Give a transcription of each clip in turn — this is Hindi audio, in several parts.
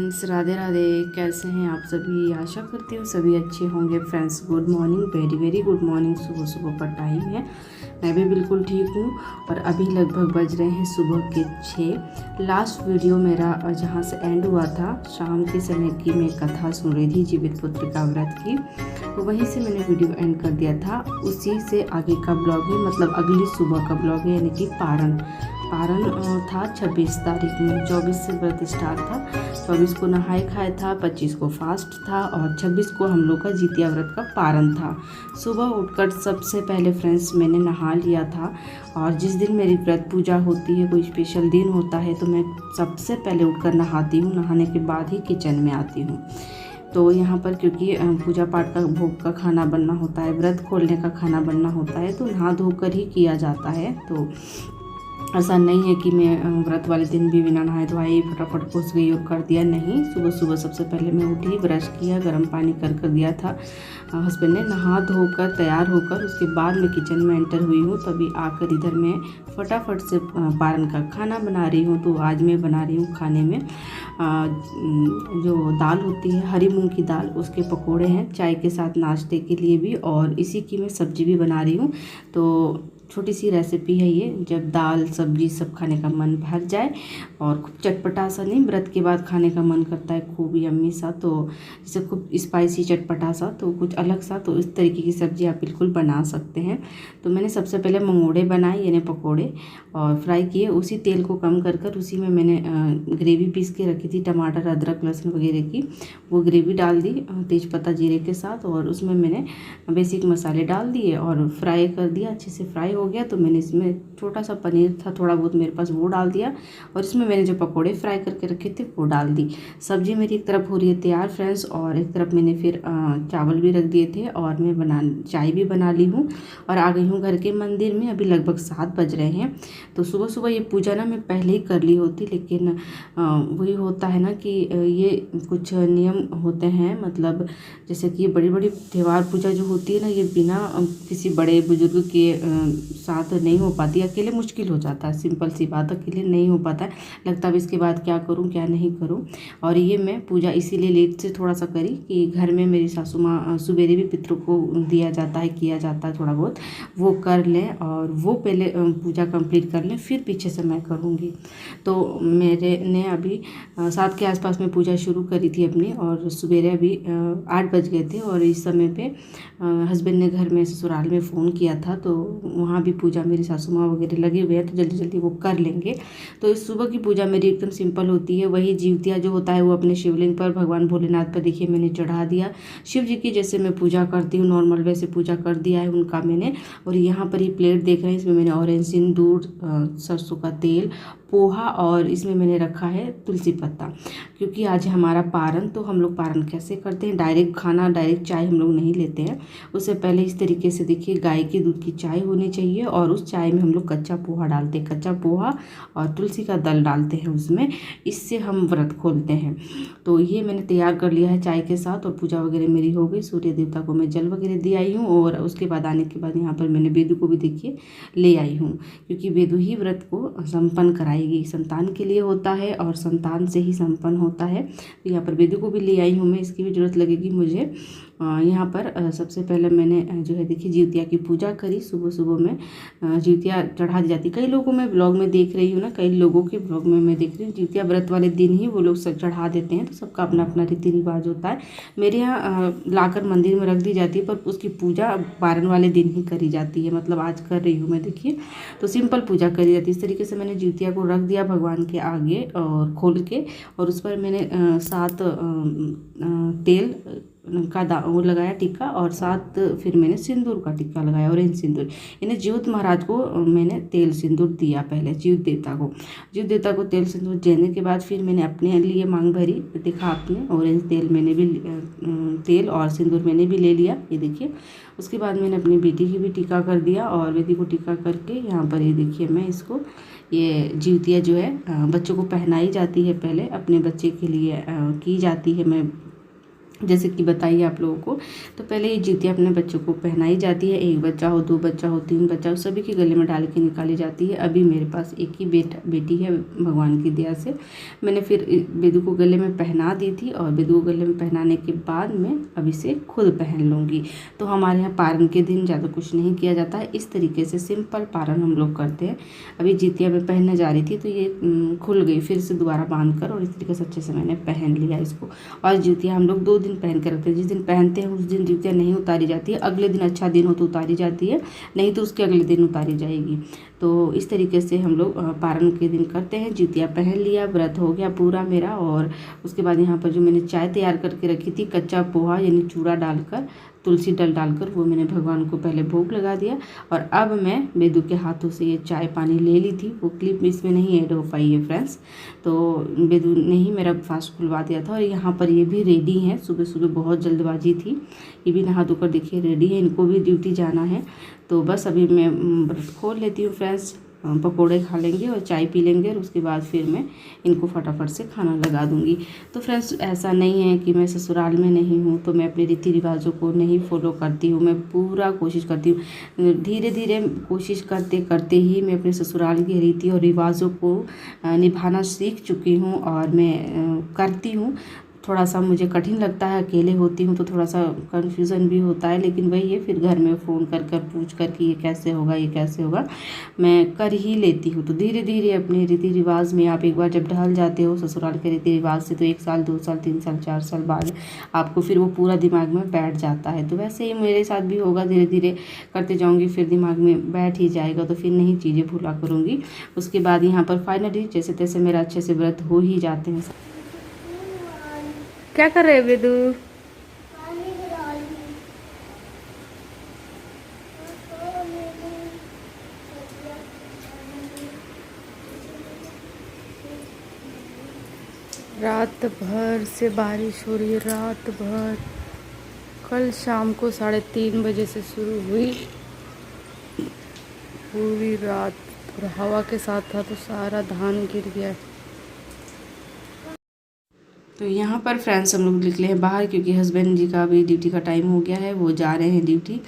फ्रेंड्स, राधे राधे। कैसे हैं आप सभी? आशा करती हूँ सभी अच्छे होंगे। Friends, good morning, very very good morning. सुबह सुबह का टाइम है, मैं भी बिल्कुल ठीक हूँ। और अभी लगभग बज रहे हैं सुबह के 6। लास्ट वीडियो मेरा जहाँ से एंड हुआ था, शाम के समय की मैं कथा सुन रही थी जीवित पुत्र का व्रत की, तो वहीं से मैंने वीडियो एंड कर दिया था। उसी से आगे का ब्लॉग है, मतलब अगली सुबह का ब्लॉग है, यानी कि पारण था 26 तारीख में। 24 से व्रत स्टार्ट था, 24 को नहाए खाए था, 25 को फास्ट था और 26 को हम लोग का जितिया व्रत का पारण था। सुबह उठकर सबसे पहले फ्रेंड्स मैंने नहा लिया था। और जिस दिन मेरी व्रत पूजा होती है, कोई स्पेशल दिन होता है, तो मैं सबसे पहले उठकर नहाती हूँ। नहाने के बाद ही किचन में आती हूँ। तो यहाँ पर क्योंकि पूजा पाठ का भोग का खाना बनना होता है, व्रत खोलने का खाना बनना होता है, तो नहा धोकर ही किया जाता है। तो ऐसा नहीं है कि मैं व्रत वाले दिन भी बिना नहाए धोए फटाफट घुस गई और कर दिया। नहीं, सुबह सुबह सबसे पहले मैं उठी, ब्रश किया, गर्म पानी कर दिया था हस्बैंड ने। नहा धोकर तैयार होकर उसके बाद मैं किचन में एंटर हुई हूँ। तभी आकर इधर मैं फटाफट से पारण का खाना बना रही हूँ। तो आज मैं बना रही हूँ खाने में जो दाल होती है, हरी मूंग की दाल, उसके पकोड़े हैं चाय के साथ नाश्ते के लिए भी, और इसी की मैं सब्जी भी बना रही हूँ। तो छोटी सी रेसिपी है ये, जब दाल सब्जी सब खाने का मन भर जाए और खूब चटपटा सा नहीं, व्रत के बाद खाने का मन करता है खूब यम्मी सा, तो जैसे खूब स्पाइसी चटपटा सा, तो कुछ अलग सा, तो इस तरीके की सब्जी आप बिल्कुल बना सकते हैं। तो मैंने सबसे पहले मंगोड़े बनाए, यानी पकोड़े, और फ्राई किए। उसी तेल को कम कर उसी में मैंने ग्रेवी पीस के रखी थी, टमाटर अदरक लहसुन वगैरह की, वो ग्रेवी डाल दी तेज़पत्ता जीरे के साथ, और उसमें मैंने बेसिक मसाले डाल दिए और फ्राई कर दिया। अच्छे से फ्राई हो गया तो मैंने इसमें छोटा सा पनीर था थोड़ा बहुत मेरे पास, वो डाल दिया, और इसमें मैंने जो पकोड़े फ्राई करके रखे थे वो डाल दी। सब्जी मेरी एक तरफ हो रही है तैयार फ्रेंड्स, और एक तरफ मैंने फिर चावल भी रख दिए थे, और मैं चाय भी बना ली हूँ और आ गई हूँ घर के मंदिर में। अभी लगभग 7 बज रहे हैं। तो सुबह सुबह ये पूजा ना मैं पहले ही कर ली होती, लेकिन वही होता है ना कि ये कुछ नियम होते हैं, मतलब जैसे कि बड़ी बड़ी त्यौहार पूजा जो होती है ना, ये बिना किसी बड़े बुजुर्ग के साथ नहीं हो पाती। अकेले मुश्किल हो जाता है, सिंपल सी बात, अकेले नहीं हो पाता है। लगता है इसके बाद क्या करूं क्या नहीं करूं। और ये मैं पूजा इसीलिए लेट से थोड़ा सा करी कि घर में मेरी सासू माँ सवेरे भी पितरों को दिया जाता है, किया जाता है थोड़ा बहुत, वो कर लें और वो पहले पूजा कंप्लीट कर लें, फिर पीछे से मैं करूँगी। तो मेरे ने अभी 7 के आसपास में पूजा शुरू करी थी अपनी, और सवेरे अभी 8 बज गए थे। और इस समय पे हस्बैंड ने घर में ससुराल में फ़ोन किया था, तो वहाँ भी पूजा मेरी सासू माँ वगैरह लगे हुए हैं, तो जल्दी जल्दी वो कर लेंगे। तो इस सुबह की पूजा मेरी एकदम सिंपल होती है। वही जीवतिया जो होता है वो अपने शिवलिंग पर भगवान भोलेनाथ पर देखिए मैंने चढ़ा दिया। शिव जी की जैसे मैं पूजा करती हूँ नॉर्मल, वैसे पूजा कर दिया है उनका मैंने। और यहाँ पर ये प्लेट देख रहे हैं, इसमें मैंने ऑरेंज सिंदूर, सरसों का तेल, पोहा, और इसमें मैंने रखा है तुलसी पत्ता। क्योंकि आज हमारा पारण, तो हम लोग पारण कैसे करते हैं, डायरेक्ट खाना डायरेक्ट चाय हम लोग नहीं लेते हैं। उससे पहले इस तरीके से देखिए गाय के दूध की चाय होनी चाहिए, और उस चाय में हम लोग कच्चा पोहा डालते हैं, कच्चा पोहा और तुलसी का दल डालते हैं उसमें, इससे हम व्रत खोलते हैं। तो ये मैंने तैयार कर लिया है चाय के साथ, और पूजा वगैरह मेरी हो गई। सूर्य देवता को मैं जल वगैरह दे आई हूँ, और उसके बाद आने के बाद यहाँ पर मैंने बेदू को भी देखिए ले आई हूँ, क्योंकि बेदू ही व्रत को संपन्न कराएगी। संतान के लिए होता है और संतान से ही संपन्न होता है। तो यहाँ पर बेदू को भी ले आई हूँ मैं, इसकी भी ज़रूरत लगेगी मुझे। यहाँ पर सबसे पहले मैंने जो है देखिए जितिया की पूजा करी। सुबह सुबह में जितिया चढ़ा दी जाती। कई लोगों में ब्लॉग में देख रही हूँ ना, कई लोगों के ब्लॉग में मैं देख रही हूँ जितिया व्रत वाले दिन ही वो लोग सब चढ़ा देते हैं। तो सबका अपना अपना रीति रिवाज होता है। मेरे यहाँ लाकर मंदिर में रख दी जाती है, पर उसकी पूजा पारण वाले दिन ही करी जाती है। मतलब आज कर रही हूँ मैं देखिए, तो सिंपल पूजा करी जाती है। इस तरीके से मैंने जितिया को रख दिया भगवान के आगे और खोल के, और उस पर मैंने 7 तेल का वो लगाया टिक्का, और 7 फिर मैंने सिंदूर का टिक्का लगाया, ऑरेंज सिंदूर। यानी जीवित महाराज को मैंने तेल सिंदूर दिया पहले, जीवित देवता को तेल सिंदूर देने के बाद फिर मैंने अपने लिए मांग भरी। देखा आपने, ऑरेंज तेल मैंने भी तेल और सिंदूर मैंने भी ले लिया, ये देखिए। उसके बाद मैंने अपनी बेटी की भी टीका कर दिया, और बेटी को टीका करके यहाँ पर ये देखिए मैं इसको, ये जीवतिया जो है बच्चों को पहनाई जाती है, पहले अपने बच्चे के लिए की जाती है। मैं जैसे कि बताइए आप लोगों को। तो पहले ये जूतियाँ अपने बच्चों को पहनाई जाती है, एक बच्चा हो, दो बच्चा हो, तीन बच्चा हो, सभी के गले में डाल के निकाली जाती है। अभी मेरे पास एक ही बेटी है, भगवान की दया से। मैंने फिर बेदू को गले में पहना दी थी और बेदू को गले में पहनाने के बाद मैं अभी से खुद पहन लूँगी। तो हमारे यहाँ पारण के दिन ज़्यादा कुछ नहीं किया जाता है, इस तरीके से सिंपल पारण हम लोग करते हैं। अभी जूतियाँ मैं पहनने जा रही थी तो ये खुल गई, फिर से दोबारा बांध कर और इस तरीके से अच्छे से मैंने पहन लिया इसको। और जूतियाँ हम लोग 2 दिन पहन के रखते हैं। जिस दिन पहनते हैं उस दिन जूतियाँ नहीं उतारी जाती है, अगले दिन अच्छा दिन हो तो उतारी जाती है, नहीं तो उसके अगले दिन उतारी जाएगी। तो इस तरीके से हम लोग पारण के दिन करते हैं। जूतियाँ पहन लिया, व्रत हो गया पूरा मेरा। और उसके बाद यहाँ पर जो मैंने चाय तैयार करके रखी थी, कच्चा पोहा यानी चूड़ा डालकर, तुलसी डल डालकर, वो मैंने भगवान को पहले भोग लगा दिया। और अब मैं बेदू के हाथों से ये चाय पानी ले ली थी। वो क्लिप इसमें नहीं ऐड हो पाई है फ्रेंड्स, तो बेदू ने ही मेरा फास्ट खुलवा दिया था। और यहाँ पर ये भी रेडी हैं, सुबह सुबह बहुत जल्दबाजी थी, ये भी नहा धोकर देखिए रेडी है, इनको भी ड्यूटी जाना है। तो बस अभी मैं व्रत खोल लेती हूँ फ्रेंड्स, पकोड़े खा लेंगे और चाय पी लेंगे और उसके बाद फिर मैं इनको फटाफट से खाना लगा दूंगी। तो फ्रेंड्स ऐसा नहीं है कि मैं ससुराल में नहीं हूँ तो मैं अपने रीति रिवाजों को नहीं फॉलो करती हूँ। मैं पूरा कोशिश करती हूँ, धीरे धीरे कोशिश करते करते ही मैं अपने ससुराल के रीति और रिवाजों को निभाना सीख चुकी हूँ और मैं करती हूँ। थोड़ा सा मुझे कठिन लगता है, अकेले होती हूँ तो थोड़ा सा कन्फ्यूज़न भी होता है, लेकिन वही है, फिर घर में फ़ोन कर कर पूछ कर कि ये कैसे होगा, ये कैसे होगा, मैं कर ही लेती हूँ। तो धीरे धीरे अपने रीति रिवाज में आप एक बार जब ढल जाते हो ससुराल के रीति रिवाज से, तो 1 साल 2 साल 3 साल 4 साल बाद आपको फिर वो पूरा दिमाग में बैठ जाता है। तो वैसे ही मेरे साथ भी होगा, धीरे धीरे करते जाऊँगी फिर दिमाग में बैठ ही जाएगा, तो फिर नहीं चीज़ें भूला करूँगी। उसके बाद यहाँ पर फाइनली जैसे तैसे मेरा अच्छे से व्रत हो ही जाते हैं। क्या कर रहे हो बेदू? रात भर से बारिश हो रही है, रात भर। कल शाम को 3:30 बजे से शुरू हुई, पूरी रात, और हवा के साथ था तो सारा धान गिर गया। तो यहाँ पर फ्रेंड्स हम लोग निकले हैं बाहर क्योंकि हस्बैंड जी का भी ड्यूटी का टाइम हो गया है, वो जा रहे हैं ड्यूटी।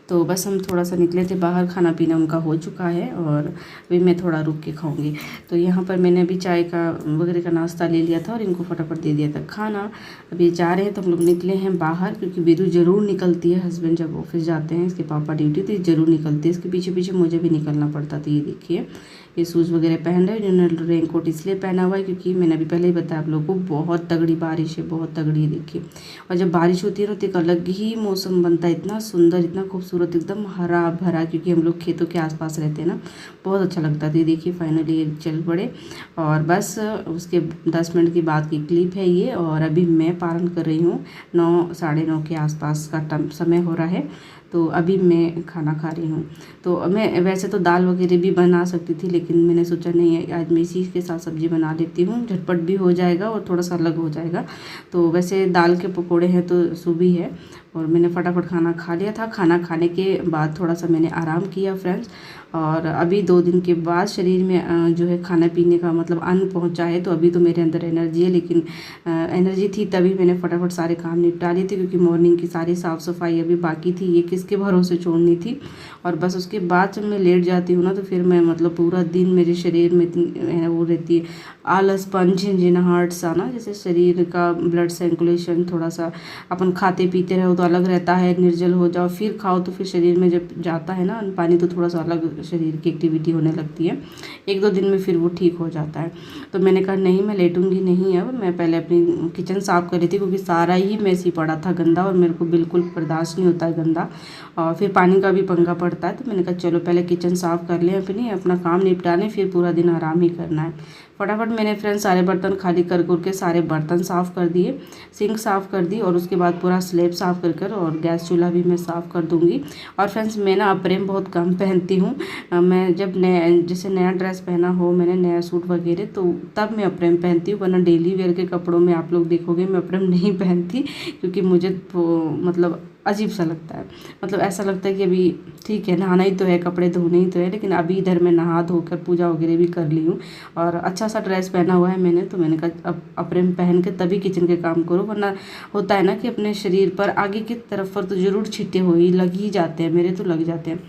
तो बस हम थोड़ा सा निकले थे बाहर, खाना पीना उनका हो चुका है और अभी मैं थोड़ा रुक के खाऊंगी। तो यहाँ पर मैंने अभी चाय का वगैरह का नाश्ता ले लिया था और इनको फटाफट दे दिया था खाना। अभी जा रहे हैं तो हम लोग निकले हैं बाहर क्योंकि बेदू ज़रूर निकलती है, हस्बैंड जब ऑफिस जाते हैं, इसके पापा ड्यूटी, तो ये ज़रूर निकलती है। इसके पीछे पीछे मुझे भी निकलना पड़ता। तो ये देखिए ये शूज़ वगैरह पहन रहे हैं। इन्होंने रेनकोट इसलिए पहना हुआ है क्योंकि मैंने अभी पहले ही बताया आप लोगों को, बहुत तगड़ी बारिश है, बहुत तगड़ी है देखिए। और जब बारिश होती है ना तो एक अलग ही मौसम बनता है, इतना सुंदर, इतना खूबसूरत, एकदम हरा भरा, क्योंकि हम लोग खेतों के आसपास रहते हैं ना, बहुत अच्छा लगता है। तो ये देखिए फाइनली ये चल पड़े और बस उसके 10 मिनट के बाद की क्लिप है ये। और अभी मैं पारण कर रही हूँ, 9 साढ़े 9 के आसपास का समय हो रहा है। तो अभी मैं खाना खा रही हूँ। तो मैं वैसे तो दाल वगैरह भी बना सकती थी, लेकिन मैंने सोचा नहीं, आज मैं इसी के साथ सब्ज़ी बना लेती हूँ, झटपट भी हो जाएगा और थोड़ा सा अलग हो जाएगा। तो वैसे दाल के पकोड़े हैं तो सुबह है और मैंने फटाफट खाना खा लिया था। खाना खाने के बाद थोड़ा सा मैंने आराम किया फ्रेंड्स। और अभी 2 दिन के बाद शरीर में जो है खाने पीने का मतलब अन्न पहुंचा है, तो अभी तो मेरे अंदर एनर्जी है। लेकिन एनर्जी थी तभी मैंने फटाफट सारे काम निपटा लिए थे, क्योंकि मॉर्निंग की सारी साफ़ सफाई अभी बाकी थी, ये किसके भरोसे छोड़नी थी। और बस उसके बाद जब मैं लेट जाती हूँ ना तो फिर मैं मतलब पूरा दिन मेरे शरीर में इतनी वो रहती है, आलसपन, झिनझिनाहट सा ना, जैसे शरीर का ब्लड सर्कुलेशन थोड़ा सा, अपन खाते पीते रहो तो अलग रहता है, निर्जल हो जाओ फिर खाओ तो फिर शरीर में जब जाता है ना पानी तो थोड़ा सा अलग शरीर की एक्टिविटी होने लगती है। 1-2 दिन में फिर वो ठीक हो जाता है। तो मैंने कहा नहीं, मैं लेटूंगी नहीं, अब मैं पहले अपनी किचन साफ़ कर रही थी क्योंकि सारा ही मैसी पड़ा था गंदा, और मेरे को बिल्कुल बर्दाश्त नहीं होता है गंदा, और फिर पानी का भी पंगा पड़ता है। तो मैंने कहा चलो पहले किचन साफ़ कर लें, अपनी अपना काम निपटा लें, फिर पूरा दिन आराम ही करना है। फटाफट मैंने फ्रेंड्स सारे बर्तन खाली कर के सारे बर्तन साफ़ कर दिए, सिंक साफ़ कर दी, और उसके बाद पूरा स्लैब साफ़ कर और गैस चूल्हा भी मैं साफ़ कर दूँगी। और फ्रेंड्स मैं ना अप्रेम बहुत कम पहनती हूँ। मैं जब जैसे नया ड्रेस पहना हो, मैंने नया सूट वगैरह, तो तब मैं अप्रेम पहनती हूँ, वरना डेली वेयर के कपड़ों में आप लोग देखोगे मैं अप्रेम नहीं पहनती, क्योंकि मुझे मतलब अजीब सा लगता है। मतलब ऐसा लगता है कि अभी ठीक है, नहाना ही तो है, कपड़े धोने ही तो है, लेकिन अभी इधर मैं नहा धोकर पूजा वगैरह भी कर ली हूँ और अच्छा सा ड्रेस पहना हुआ है मैंने, तो मैंने कहा अब अप्रैल पहन के तभी किचन के काम करो, वरना होता है ना कि अपने शरीर पर आगे की तरफ पर तो ज़रूर छींटे हो ही लग ही जाते हैं, मेरे तो लग जाते हैं।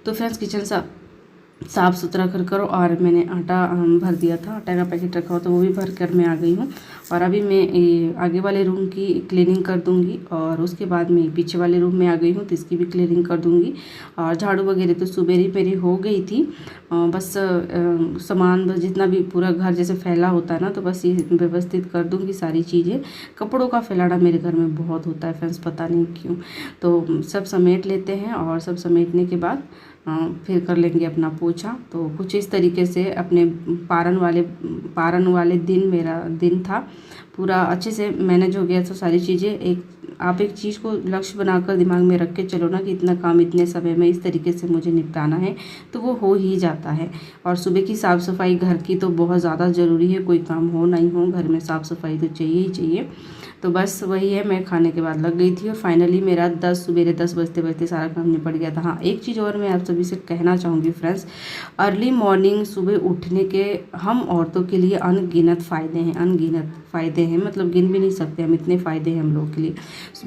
तो फ्रेंड्स किचन साफ़ सुथरा कर करो और मैंने आटा भर दिया था, आटा का पैकेट रखा हो तो वो भी भर कर मैं आ गई हूँ। और अभी मैं ये आगे वाले रूम की क्लीनिंग कर दूँगी और उसके बाद मैं पीछे वाले रूम में आ गई हूँ तो इसकी भी क्लीनिंग कर दूँगी। और झाड़ू वगैरह तो सुबह ही मेरी हो गई थी, बस सामान बस जितना भी पूरा घर जैसे फैला होता है ना, तो बस ये व्यवस्थित कर दूँगी सारी चीज़ें। कपड़ों का फैलाना मेरे घर में बहुत होता है फ्रेंड्स, पता नहीं क्यों। तो सब समेट लेते हैं और सब समेटने के बाद फिर कर लेंगे अपना पोछा। तो कुछ इस तरीके से अपने पारन वाले दिन मेरा दिन था, पूरा अच्छे से मैनेज हो गया। तो सारी चीज़ें आप एक चीज़ को लक्ष्य बनाकर दिमाग में रख के चलो ना कि इतना काम इतने समय में इस तरीके से मुझे निपटाना है, तो वो हो ही जाता है। और सुबह की साफ़ सफाई घर की तो बहुत ज़्यादा ज़रूरी है, कोई काम हो नहीं हो घर में साफ़ सफाई तो चाहिए ही चाहिए। तो बस वही है, मैं खाने के बाद लग गई थी और फाइनली मेरा सुबह 10 बजते बजते सारा काम निपट गया था। हाँ, एक चीज़ और मैं आप सभी से कहना चाहूँगी फ्रेंड्स, अर्ली मॉर्निंग सुबह उठने के हम औरतों के लिए अनगिनत फ़ायदे हैं, मतलब गिन भी नहीं सकते हम, इतने फ़ायदे हैं हम लोग के लिए।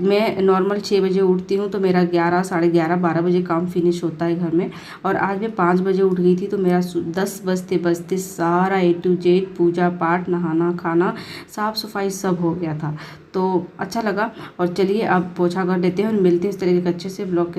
मैं नॉर्मल 6 बजे उठती हूँ तो मेरा 11 साढ़े 11 12 बजे काम फिनिश होता है घर में, और आज मैं 5 बजे उठ गई थी तो मेरा 10 बजते बजते सारा A to Z पूजा पाठ नहाना खाना साफ़ सफाई सब हो गया था। तो अच्छा लगा। और चलिए अब पोछा कर देते हैं और मिलते हैं इस तरीके के अच्छे से ब्लॉग के